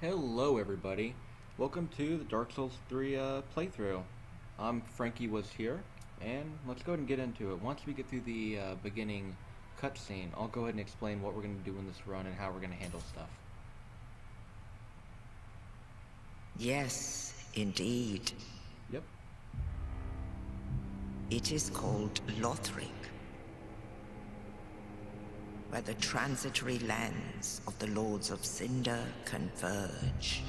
Hello everybody, welcome to the Dark Souls 3 playthrough. I'm FrankieWuzHere, and let's go ahead and get into it. Once we get through the beginning cutscene, I'll go ahead and explain what we're going to do in this run and how we're going to handle stuff. Yes, indeed. Yep. It is called Lothric, where the transitory lands of the Lords of Cinder converge.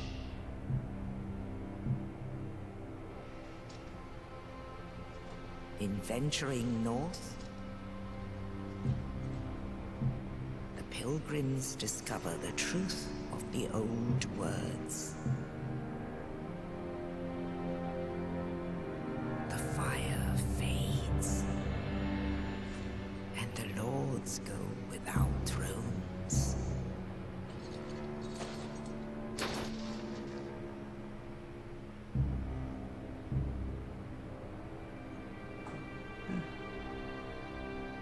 In venturing north, the pilgrims discover the truth of the old words. The fire fades, and the lords go without thrones.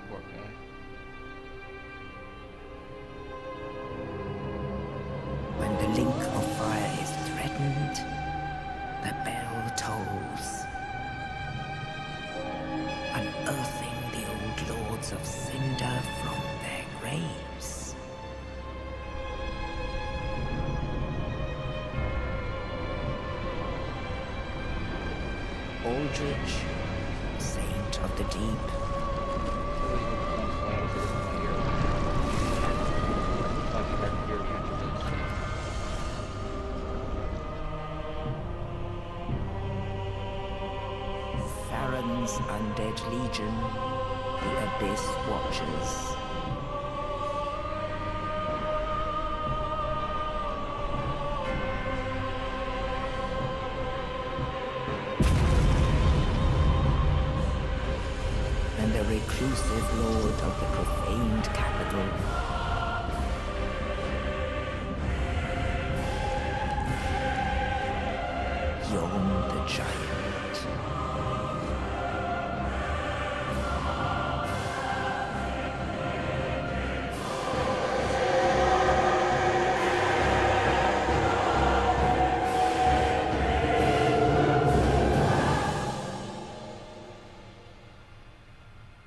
Poor guy. When the link of fire is threatened, the bell tolls, unearthing the old lords of Cinder from their graves. Aldrich, saint of the deep, Farron's undead legion, the Abyss Watchers. And the reclusive lord of the profaned capital. Yon the giant.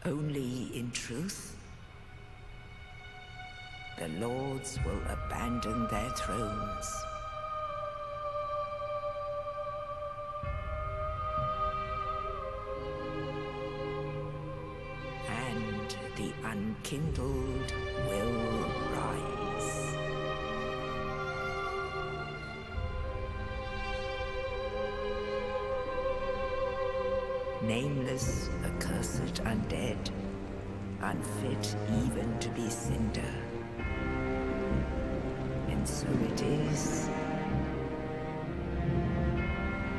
Only in truth, the lords will abandon their thrones. And the unkindled will rise. Nameless, accursed undead, unfit even to be cinder. And so it is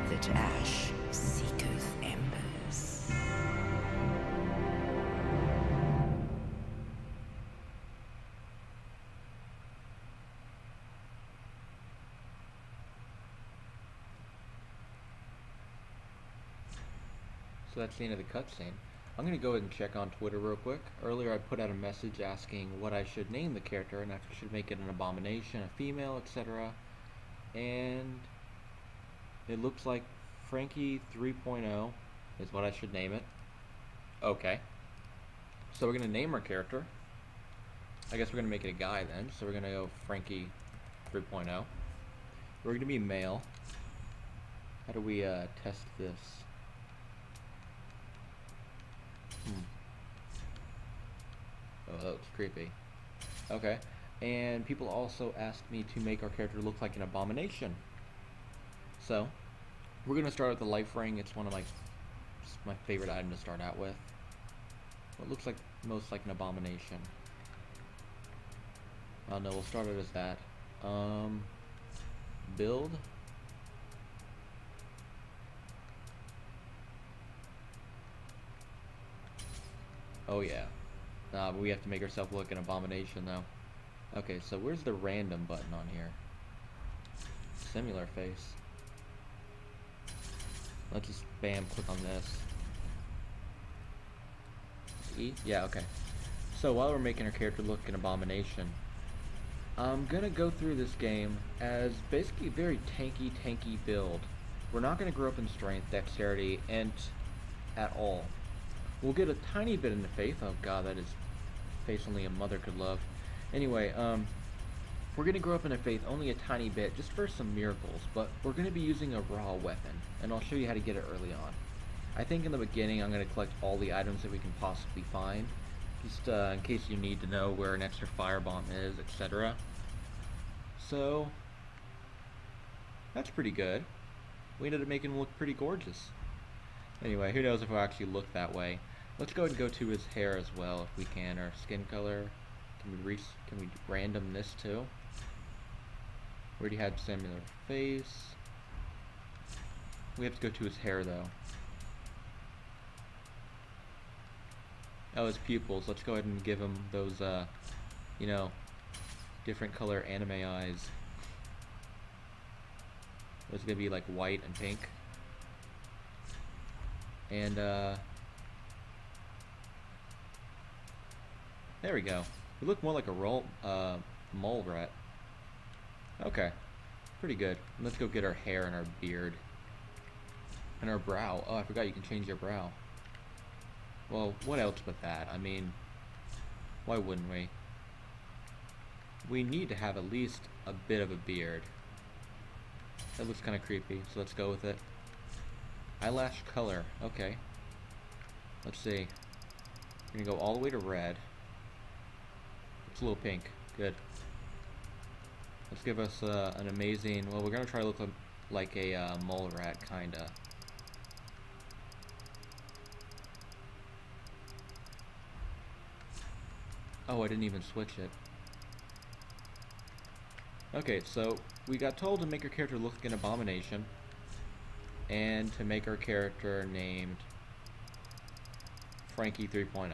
that ash seeketh embers. So that's the end of the cutscene. I'm going to go ahead and check on Twitter real quick. Earlier I put out a message asking what I should name the character, and I should make it an abomination, a female, etc. And it looks like Frankie 3.0 is what I should name it. Okay. So we're going to name our character. I guess we're going to make it a guy then. So we're going to go Frankie 3.0. We're going to be male. How do we test this? Oh, that looks creepy. Okay. And people also asked me to make our character look like an abomination. So, we're going to start with the life ring. It's one of my favorite item to start out with. What looks like most like an abomination. Oh no, we'll start it as that. Build. Oh yeah. But we have to make ourselves look an abomination though. Okay, so where's the random button on here? Similar face. Let's just bam, click on this. E? Yeah, okay. So while we're making our character look an abomination, I'm gonna go through this game as basically a very tanky build. We're not gonna grow up in strength, dexterity, int at all. We'll get a tiny bit into faith. Oh god, that is face only a mother could love. Anyway, we're gonna grow up in a faith only a tiny bit, just for some miracles, but we're gonna be using a raw weapon, and I'll show you how to get it early on. I think in the beginning I'm gonna collect all the items that we can possibly find, just in case you need to know where an extra firebomb is, etc. So, that's pretty good. We ended up making him look pretty gorgeous. Anyway, who knows if it'll actually look that way. Let's go ahead and go to his hair as well if we can, or skin color. Can we random this too? We already had similar face. We have to go to his hair though. Oh, his pupils. Let's go ahead and give him those, you know, different color anime eyes. It's gonna be like white and pink. And, there we go. We look more like a mole rat. Okay. Pretty good. Let's go get our hair and our beard. And our brow. Oh, I forgot you can change your brow. Well, what else but that? I mean, why wouldn't we? We need to have at least a bit of a beard. That looks kind of creepy, so let's go with it. Eyelash color. Okay. Let's see. We're gonna go all the way to red. It's a little pink. Good. Let's give us an amazing... Well, we're gonna try to look like a mole rat, kinda. Oh, I didn't even switch it. Okay, so we got told to make our character look like an abomination, and to make our character named Frankie 3.0.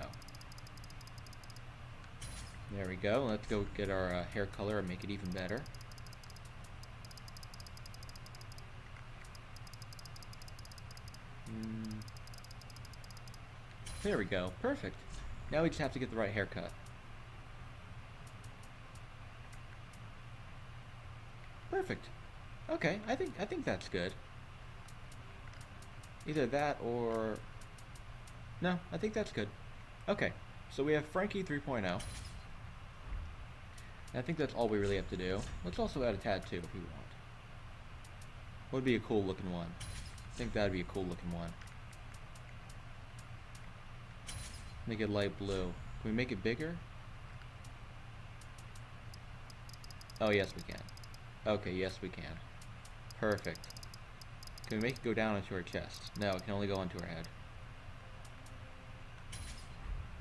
There we go. Let's go get our hair color and make it even better. There we go. Perfect. Now we just have to get the right haircut. Perfect. Okay, I think that's good. Either that or... No, I think that's good. Okay, so we have Frankie 3.0. I think that's all we really have to do. Let's also add a tattoo if we want. What would be a cool looking one? I think that would be a cool looking one. Make it light blue. Can we make it bigger? Oh, yes we can. Okay, yes we can. Perfect. Can we make it go down into her chest? No, it can only go onto her head.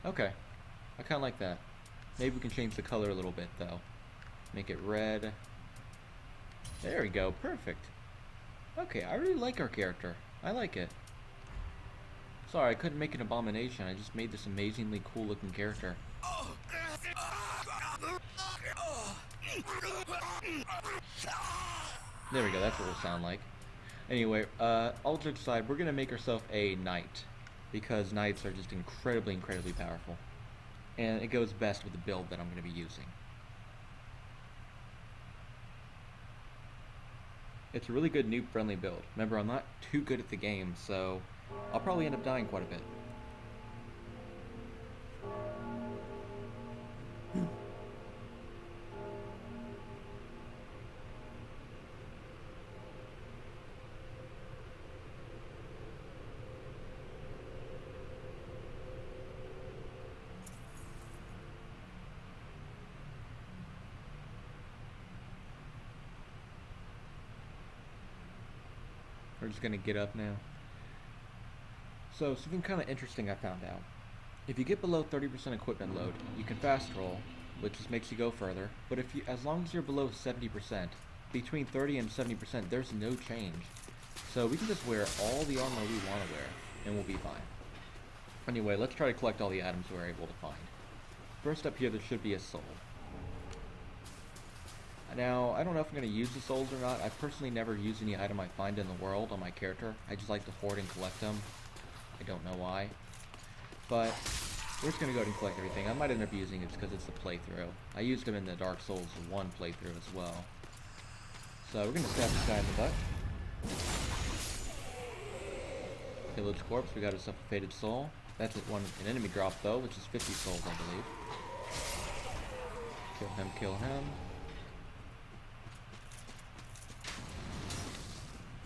Okay. I kinda like that. Maybe we can change the color a little bit though. Make it red. There we go, perfect. Okay, I really like our character. I like it. Sorry, I couldn't make an abomination. I just made this amazingly cool looking character. There we go, that's what it'll sound like. Anyway, all jokes aside, we're gonna make ourselves a knight, because knights are just incredibly powerful. And it goes best with the build that I'm gonna be using. It's a really good noob friendly build. Remember, I'm not too good at the game, so I'll probably end up dying quite a bit. We're just gonna get up now. So, something kind of interesting I found out. If you get below 30% equipment load, you can fast roll, which just makes you go further. But if you, as long as you're below 70%, between 30 and 70%, there's no change. So we can just wear all the armor we want to wear, and we'll be fine. Anyway, let's try to collect all the items we're able to find. First up here, there should be a soul. Now, I don't know if I'm going to use the souls or not. I personally never use any item I find in the world on my character. I just like to hoard and collect them. I don't know why. But we're just gonna go ahead and collect everything. I might end up using it because it's the playthrough. I used them in the Dark Souls 1 playthrough as well. So we're gonna stab this guy in the butt. Pillage corpse, we got ourselves a fated soul. That's an enemy drop though, which is 50 souls, I believe. Kill him, kill him.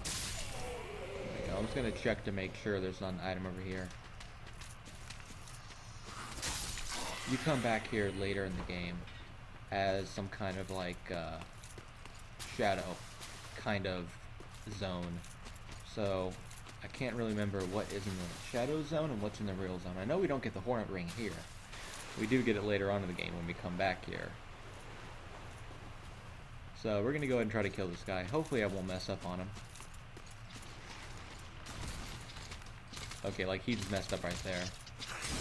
There we go. I'm just gonna check to make sure there's not an item over here. You come back here later in the game as some kind of like shadow kind of zone. So I can't really remember what is in the shadow zone and what's in the real zone. I know we don't get the hornet ring here. We do get it later on in the game when we come back here. So we're gonna go ahead and try to kill this guy. Hopefully I won't mess up on him. Okay, like he just messed up right there.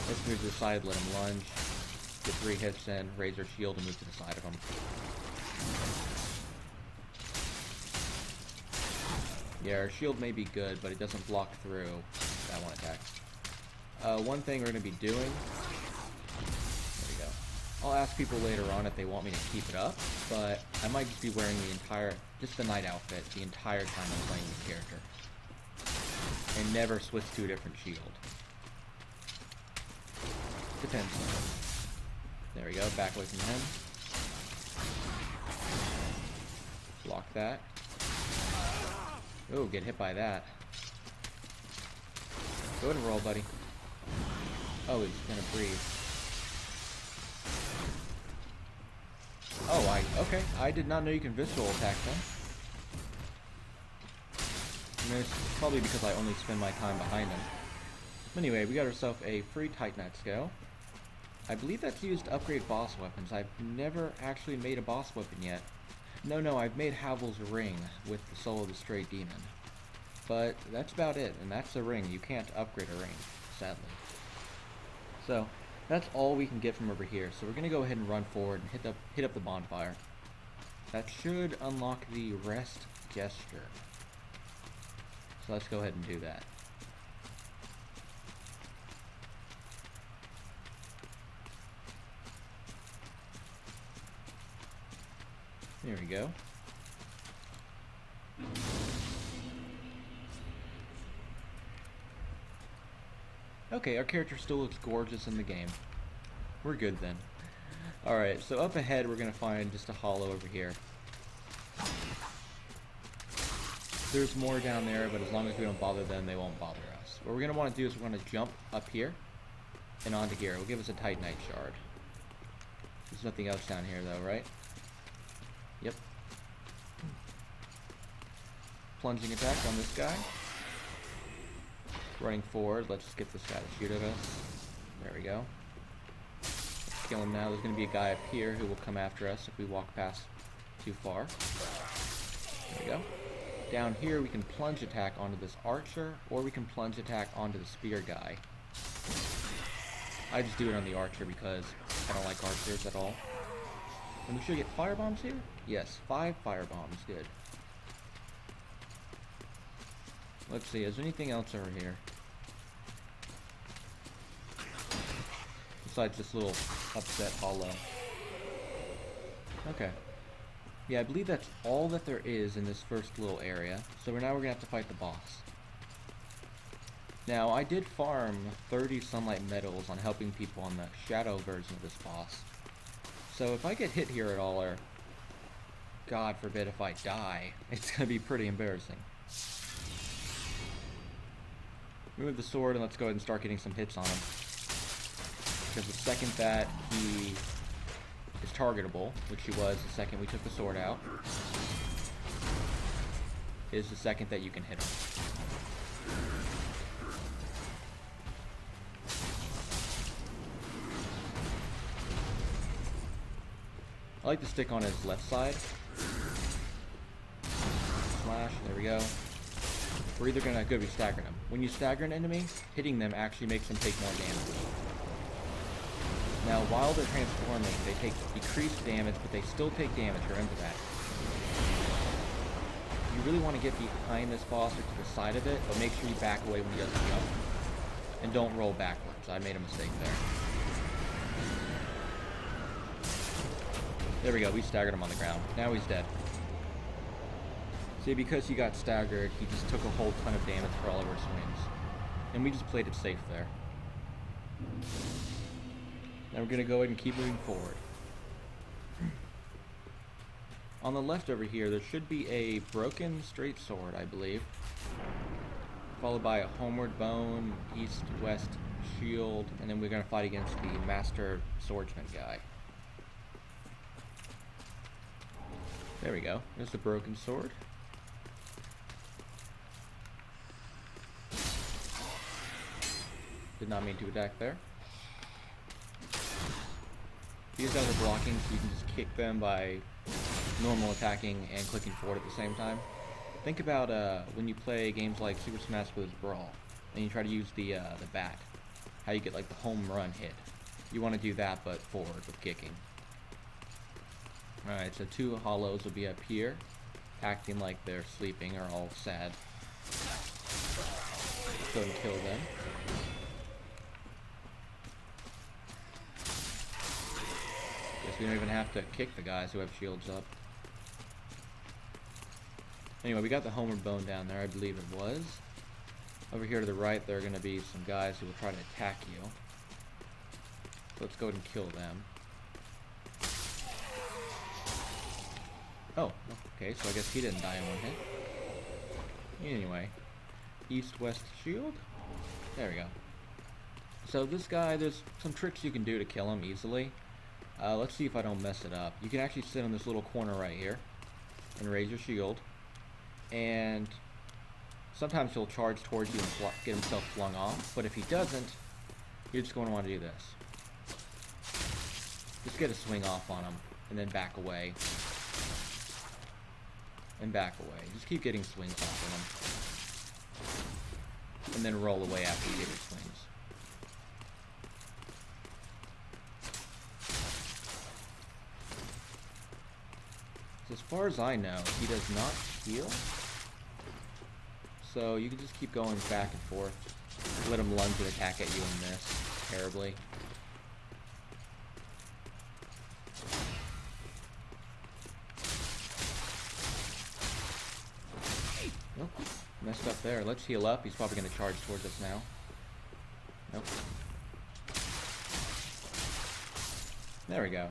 Let's move to the side, let him lunge. Get 3 hits in, raise our shield, and move to the side of him. Yeah, our shield may be good, but it doesn't block through that one attack. One thing we're going to be doing... There we go. I'll ask people later on if they want me to keep it up, but I might just be wearing just the night outfit the entire time I'm playing the character. And never switch to a different shield. Depends on it. There we go, back away from him. Block that. Oh, get hit by that. Go ahead and roll, buddy. Oh, he's gonna breathe. Oh, okay. I did not know you can visceral attack them. I mean, it's probably because I only spend my time behind him. Anyway, we got ourselves a free Titanite scale. I believe that's used to upgrade boss weapons. I've never actually made a boss weapon yet. No, I've made Havel's ring with the soul of the stray demon. But that's about it, and that's a ring. You can't upgrade a ring, sadly. So, that's all we can get from over here. So we're going to go ahead and run forward and hit up the bonfire. That should unlock the rest gesture. So let's go ahead and do that. There we go. Okay, our character still looks gorgeous in the game. We're good then. Alright, so up ahead we're going to find just a hollow over here. There's more down there, but as long as we don't bother them, they won't bother us. What we're going to want to do is we're going to jump up here and onto here. It'll give us a Titanite shard. There's nothing else down here though, right? Yep. Plunging attack on this guy. Running forward, let's get this guy to shoot at us. There we go. Kill him now. There's going to be a guy up here who will come after us if we walk past too far. There we go. Down here we can plunge attack onto this archer, or we can plunge attack onto the spear guy. I just do it on the archer because I don't like archers at all. And we should get fire bombs here? Yes, 5 fire bombs. Good. Let's see, is there anything else over here? Besides this little upset hollow. Okay. Yeah, I believe that's all that there is in this first little area. So now we're going to have to fight the boss. Now, I did farm 30 sunlight medals on helping people on the shadow version of this boss. So if I get hit here at all, or God forbid if I die, it's going to be pretty embarrassing. Remove the sword and let's go ahead and start getting some hits on him. Because the second that he is targetable, which he was the second we took the sword out, is the second that you can hit him. I like to stick on his left side. Slash, there we go. We're either going to be staggering them. When you stagger an enemy, hitting them actually makes them take more damage. Now, while they're transforming, they take decreased damage, but they still take damage. Remember that. You really want to get behind this boss or to the side of it, but make sure you back away when he doesn't jump. And don't roll backwards. I made a mistake there. There we go, we staggered him on the ground. Now he's dead. See, because he got staggered, he just took a whole ton of damage for all of our swings. And we just played it safe there. Now we're going to go ahead and keep moving forward. On the left over here, there should be a broken straight sword, I believe. Followed by a homeward bone, east-west shield, and then we're going to fight against the master swordsman guy. There we go. There's the broken sword. Did not mean to attack there. These guys are blocking, so you can just kick them by normal attacking and clicking forward at the same time. Think about when you play games like Super Smash Bros. Brawl, and you try to use the bat. How you get like the home run hit. You want to do that, but forward with kicking. Alright, so two hollows will be up here, acting like they're sleeping or all sad. Let's go and kill them. Guess we don't even have to kick the guys who have shields up. Anyway, we got the homeward bone down there, I believe it was. Over here to the right, there are going to be some guys who will try to attack you. So let's go ahead and kill them. Oh, okay, so I guess he didn't die in one hit. Anyway, east-west shield. There we go. So this guy, there's some tricks you can do to kill him easily. Let's see if I don't mess it up. You can actually sit in this little corner right here and raise your shield. And sometimes he'll charge towards you and get himself flung off. But if he doesn't, you're just going to want to do this. Just get a swing off on him and then back away. And back away. Just keep getting swings off of him. And then roll away after you get your swings. So as far as I know, he does not heal. So you can just keep going back and forth. Let him lunge and attack at you and miss terribly. Nope. Messed up there. Let's heal up. He's probably going to charge towards us now. Nope. There we go.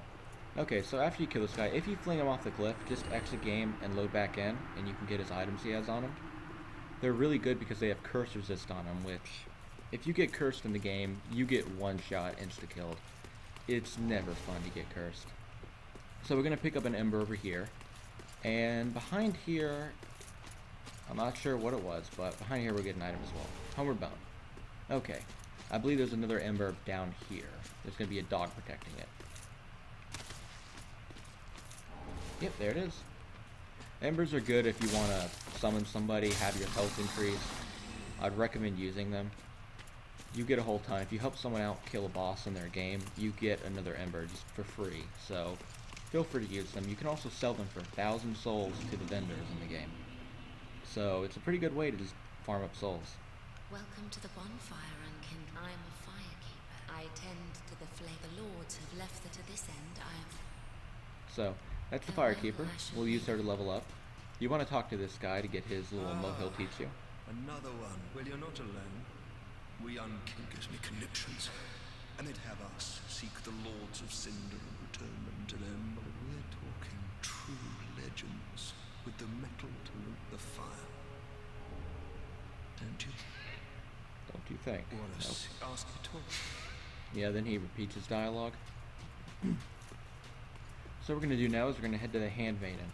Okay, so after you kill this guy, if you fling him off the cliff, just exit game and load back in, and you can get his items he has on him. They're really good because they have curse resist on them, which, if you get cursed in the game, you get one shot insta-killed. It's never fun to get cursed. So we're going to pick up an ember over here, and behind here, I'm not sure what it was, but behind here we're getting an item as well. Homeward bone. Okay, I believe there's another ember down here. There's going to be a dog protecting it. Yep, there it is. Embers are good if you want to summon somebody, have your health increase. I'd recommend using them. You get a whole ton. If you help someone out kill a boss in their game, you get another ember just for free. So feel free to use them. You can also sell them for 1,000 souls to the vendors in the game. So it's a pretty good way to just farm up souls. Welcome to the Bonfire, Unkin. I'm a firekeeper. I tend to the flame. The lords have left her to this end. I am... So, that's the Firekeeper. We'll use her to level up. You want to talk to this guy to get his little mo he'll teach you. Another one. Well, you're not alone. We Unkin gives me conniptions. And they'd have us seek the lords of Cinder and return them to them. But we're talking true legends with the metal to root the fire. Don't you? Don't you think? What a Nope. ask you talk. Yeah, then he repeats his dialogue. So what we're going to do now is we're going to head to the Handmaiden.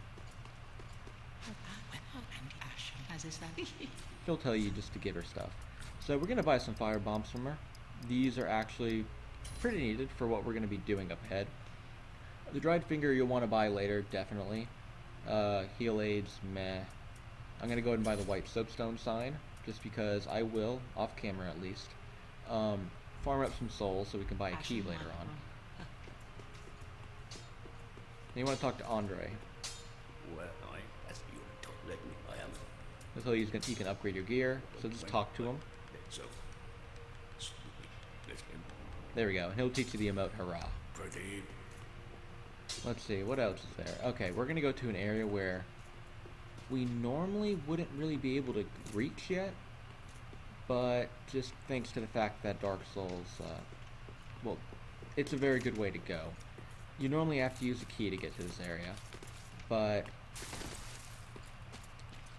She'll tell you just to give her stuff. So we're going to buy some fire bombs from her. These are actually pretty needed for what we're going to be doing up ahead. The dried finger you'll want to buy later, definitely. Heal aids, meh. I'm going to go ahead and buy the white soapstone sign, just because I will, off camera at least, farm up some souls so we can buy a key later on. And you want to talk to Andre. Well, as you don't let me, I am. He'll tell you he can upgrade your gear, so just talk to him. So, There we go, and he'll teach you the emote hurrah. pretty. Let's see, what else is there? Okay, we're gonna go to an area where we normally wouldn't really be able to reach yet, but just thanks to the fact that Dark Souls, well, it's a very good way to go. You normally have to use a key to get to this area, but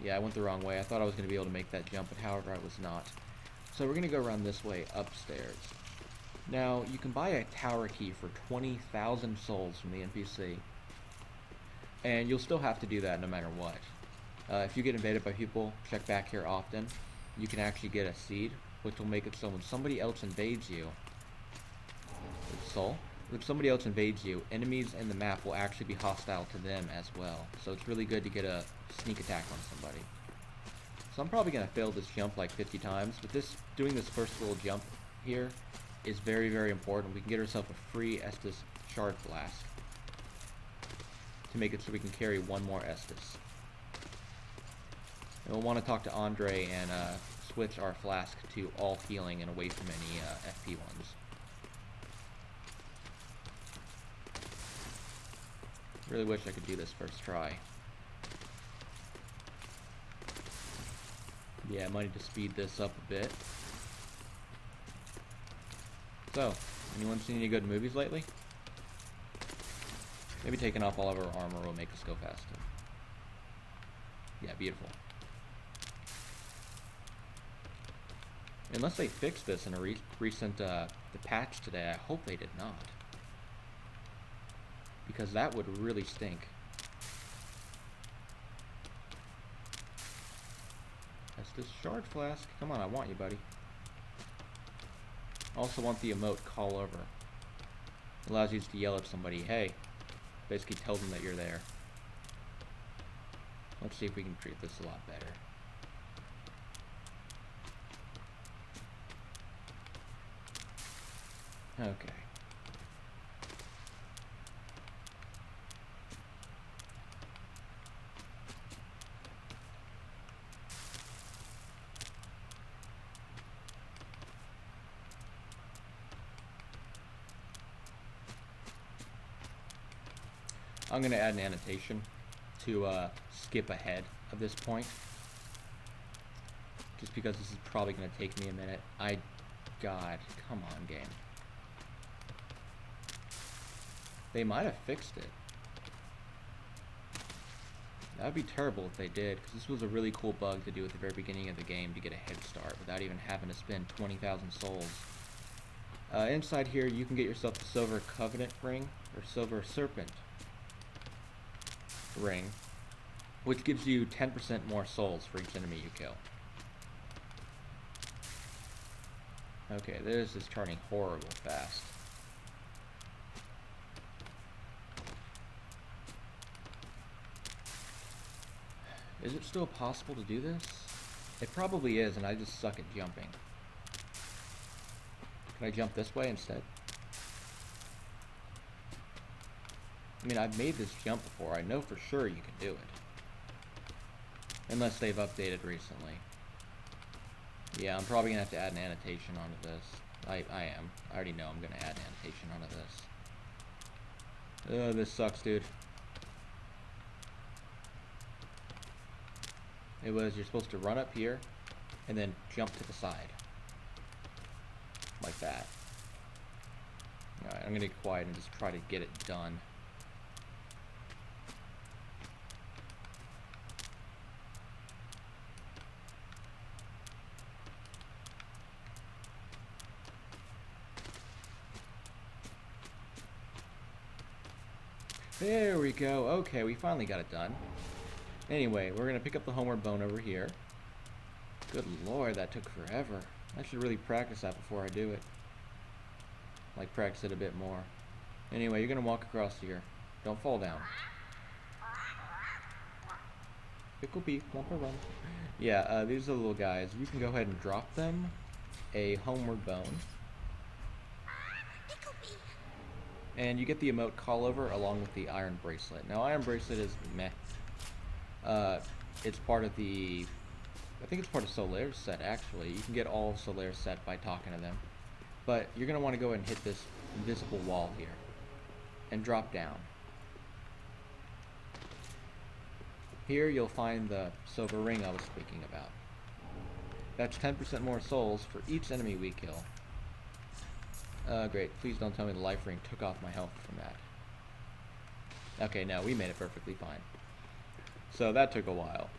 yeah, I went the wrong way. I thought I was going to be able to make that jump, but however, I was not. So we're going to go around this way upstairs. Now, you can buy a tower key for 20,000 souls from the NPC, and you'll still have to do that no matter what. If you get invaded by people, check back here often. You can actually get a seed, which will make it so when somebody else invades you, if somebody else invades you, enemies in the map will actually be hostile to them as well. So it's really good to get a sneak attack on somebody. So I'm probably going to fail this jump like 50 times, but doing this first little jump here is very, very important. We can get ourselves a free Estus Shard Flask to make it so we can carry one more Estus. And we'll want to talk to Andre and switch our flask to all healing and away from any FP ones. Really wish I could do this first try. Yeah, I might need to speed this up a bit. So, anyone seen any good movies lately? Maybe taking off all of our armor will make us go faster. Yeah, beautiful. Unless they fixed this in a recent the patch today, I hope they did not. Because that would really stink. That's this shard flask. Come on, I want you, buddy. Also want the emote call over. Allows you just to yell at somebody, hey. Basically tell them that you're there. Let's see if we can treat this a lot better. Okay. I'm going to add an annotation to skip ahead of this point. Just because this is probably going to take me a minute. God, come on, game. They might have fixed it. That would be terrible if they did, because this was a really cool bug to do at the very beginning of the game to get a head start without even having to spend 20,000 souls. Inside here, you can get yourself the Silver Covenant Ring, or Silver Serpent Ring, which gives you 10% more souls for each enemy you kill. Okay, this is turning horrible fast. Is it still possible to do this? It probably is, and I just suck at jumping. Can I jump this way instead? I mean, I've made this jump before. I know for sure you can do it. Unless they've updated recently. Yeah, I'm probably going to have to add an annotation onto this. I am. I already know I'm going to add an annotation onto this. Oh, this sucks, dude. It was, you're supposed to run up here, and then jump to the side. Like that. Alright, I'm going to be quiet and just try to get it done. There we go. Okay, we finally got it done. Anyway, we're going to pick up the homeward bone over here. Good lord, that took forever. I should really practice that before I do it. Like, practice it a bit more. Anyway, you're going to walk across here. Don't fall down. Pickle beef, lump run. Yeah, these are the little guys. You can go ahead and drop them a homeward bone. And you get the emote call over along with the iron bracelet. Now, iron bracelet is meh. It's part of the, I think it's part of Solaire's set, actually. You can get all of Solaire's set by talking to them. But you're going to want to go ahead and hit this invisible wall here. And drop down. Here you'll find the silver ring I was speaking about. That's 10% more souls for each enemy we kill. Great. Please don't tell me the life ring took off my health from that. Okay, no, we made it perfectly fine. So that took a while.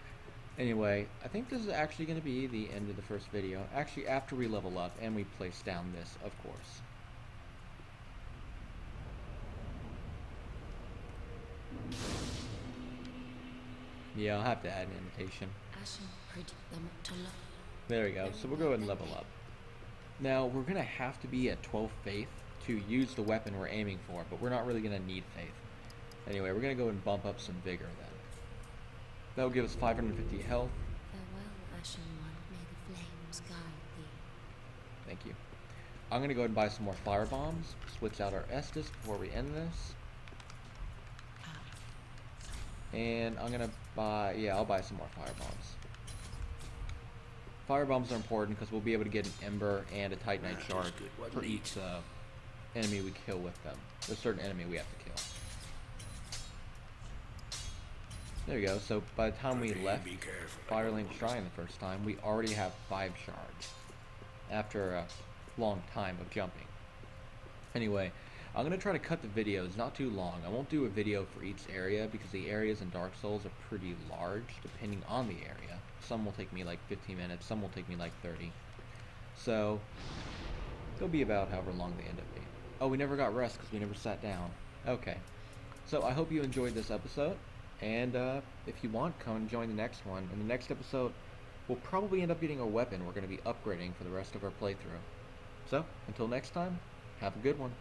Anyway, I think this is actually going to be the end of the first video. Actually, after we level up and we place down this, of course. Yeah, I'll have to add an annotation. There we go. So we'll go ahead and level up. Now, we're going to have to be at 12 faith to use the weapon we're aiming for, but we're not really going to need faith. Anyway, we're going to go and bump up some vigor then. That will give us 550 health. Farewell, Ashen One. May the flames guide thee. Thank you. I'm going to go ahead and buy some more fire bombs. Switch out our Estus before we end this. And I'm going to buy, yeah, I'll buy some more fire bombs. Fire bombs are important because we'll be able to get an Ember and a Titanite shard for each enemy we kill with them. There's a certain enemy we have to kill. There we go. So by the time we left Firelink Shrine the first time, we already have 5 shards after a long time of jumping. Anyway, I'm going to try to cut the videos not too long. I won't do a video for each area because the areas in Dark Souls are pretty large depending on the area. Some will take me like 15 minutes, some will take me like 30. So, it'll be about however long they end up being. Oh, we never got rest because we never sat down. Okay. So, I hope you enjoyed this episode. And if you want, come and join the next one. In the next episode, we'll probably end up getting a weapon we're going to be upgrading for the rest of our playthrough. So, until next time, have a good one.